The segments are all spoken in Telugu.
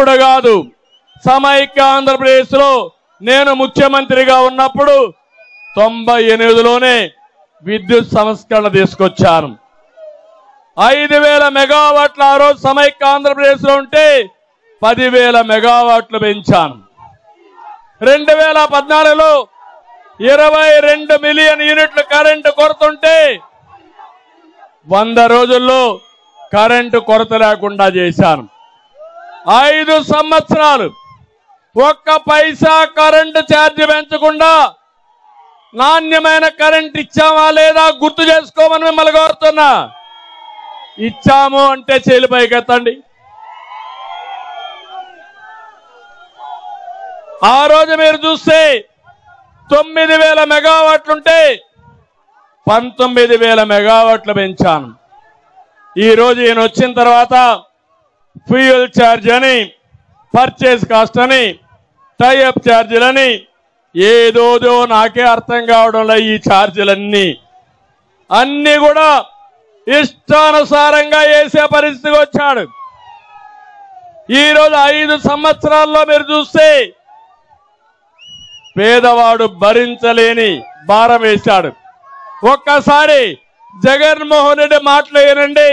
ఇప్పుడు కాదు, సమైక్య ఆంధ్రప్రదేశ్లో నేను ముఖ్యమంత్రిగా ఉన్నప్పుడు 98లోనే విద్యుత్ సంస్కరణ తీసుకొచ్చాను. 5000 మెగావాట్ల ఆ రోజు సమైక్య ఆంధ్రప్రదేశ్లో ఉంటే 10,000 మెగావాట్లు పెంచాను. 2014లో 22 మిలియన్ యూనిట్లు కరెంటు కొరత ఉంటే 100 రోజుల్లో కరెంటు కొరత లేకుండా చేశాను. 5 సంవత్సరాలు ఒక్క పైసా కరెంటు ఛార్జీ పెంచకుండా నాణ్యమైన కరెంట్ ఇచ్చామా లేదా గుర్తు చేసుకోమని మిమ్మల్ని కోరుతున్నా. ఇచ్చాము అంటే చేలు పైకెత్తండి. ఆ రోజు మీరు చూస్తే 9,000 మెగావాట్లుంటే 19,000 మెగావాట్లు పెంచాను. ఈ రోజు ఈయన వచ్చిన తర్వాత ఫ్యూయల్ ఛార్జ్ అని, పర్చేజ్ కాస్ట్ అని, టైఅప్ ఛార్జీలని ఏదోదో నాకే అర్థం కావడంలో ఈ ఛార్జీలన్నీ అన్ని కూడా ఇష్టానుసారంగా వేసే పరిస్థితికి వచ్చాడు. ఈరోజు 5 సంవత్సరాల్లో మీరు చూస్తే పేదవాడు భరించలేని భారం వేశాడు. ఒక్కసారి జగన్మోహన్ రెడ్డి మాటలు వినండి,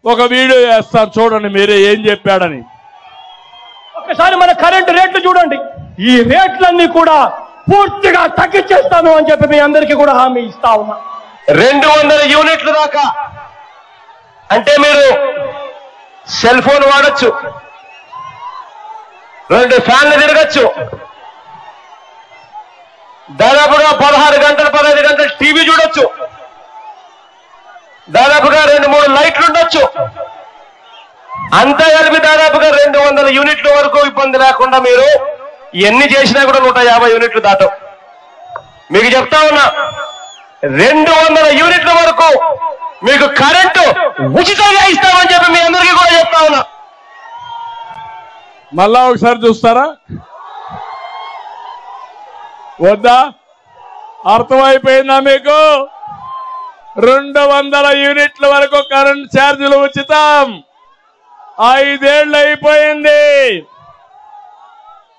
ఒక వీడియో వేస్తాను చూడండి మీరే ఏం చెప్పాడని. ఒక్కసారి మన కరెంటు రేట్లు చూడండి. ఈ రేట్లన్నీ కూడా పూర్తిగా తగ్గించేస్తాను అని చెప్పి మీ అందరికీ కూడా హామీ ఇస్తా ఉన్నా. 200 యూనిట్లు దాకా అంటే మీరు సెల్ ఫోన్ వాడచ్చు, 2 ఫ్యాన్లు తిరగచ్చు, దాదాపుగా 16 గంటలు 15 గంటలు టీవీ చూడొచ్చు, దాదాపుగా 2-3 లైట్లు ఉండొచ్చు. అంతా కలిపి దాదాపుగా 200 యూనిట్ల వరకు ఇబ్బంది లేకుండా మీరు ఎన్ని చేసినా కూడా 150 యూనిట్లు దాటం. మీకు చెప్తా ఉన్నా, 200 యూనిట్ల వరకు మీకు కరెంటు ఉచితంగా ఇస్తామని చెప్పి మీ అందరికీ కూడా చెప్తా ఉన్నా. మళ్ళా ఒకసారి చూస్తారా వద్దా? అర్థమైపోయిందా మీకు? 200 యూనిట్ల వరకు కరెంట్ ఛార్జీలు ఉచితం. 5 ఏళ్ళు అయిపోయింది,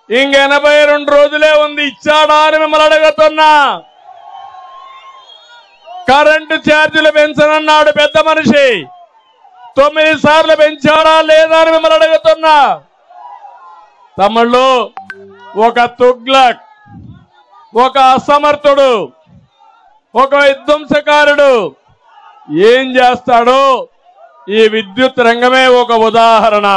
ఇంక 82 రోజులే ఉంది. ఇచ్చాడా అని మిమ్మల్ని అడుగుతున్నా. కరెంటు ఛార్జీలు పెంచనన్నాడు పెద్ద మనిషి, 9 సార్లు పెంచాడా లేదా అని మిమ్మల్ని అడుగుతున్నా. తమ్ముళ్ళు, ఒక తుగ్లక్, ఒక అసమర్థుడు, ఒక విధ్వంసకారుడు ఏం చేస్తాడో ఈ విద్యుత్ రంగమే ఒక ఉదాహరణ.